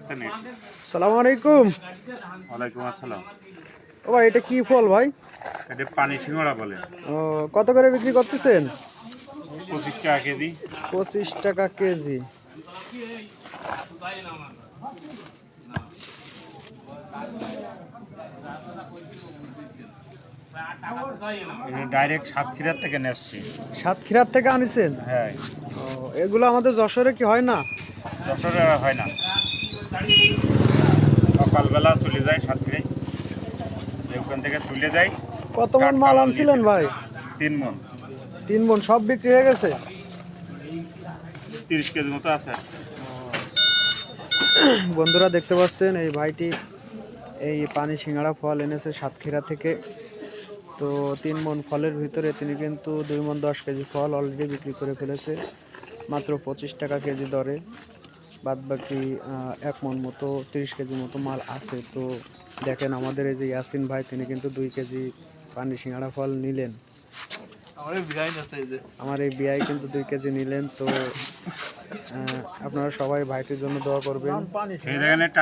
সালাম আলাইকুম। ওয়ালাইকুম আসসালাম। ও ভাই, এটা কি ফল ভাই? এটা পানি সিঙ্গড়া বলে। ও, কত করে বিক্রি করতেছেন? 25 টাকা কেজি। 25 টাকা কেজি। এটা ডাইরেক্ট সাতক্ষীরার থেকে নেসছি। সাতক্ষীরার থেকে আনিছেন? হ্যাঁ, ও, এগুলো আমাদের যশোরে কি হয় না? যশোরে হয় না, সকালবেলা চলে যায় সাতক্ষীরায়, ওখান থেকে চলে যায়। কত মন মাল আনছিলেন ভাই? 3 মণ। 3 মন সব বিক্রি হয়ে গেছে? 30 কেজি মতো আছে। বন্ধুরা দেখতে পাচ্ছেন এই ভাইটি এই পানি সিঙ্গাড়া ফল এনেছে সাতক্ষীরা থেকে। তো 3 মন ফলের ভিতরে তিনি কিন্তু 2 মন 10 কেজি ফল অলরেডি বিক্রি করে ফেলেছে মাত্র 25 টাকা কেজি দরে। বাদ বাকি 1 মন মতো 30 কেজি মতো মাল আছে। তো দেখেন আমাদের এই যে ইয়াসিন ভাই, তিনি কিন্তু 2 কেজি পানি সিঙ্গাড়া ফল নিলেন। আমার এই বিয়াই কিন্তু 2 কেজি নিলেন। তো আপনারা সবাই ভাইটির জন্য দোয়া করবেন।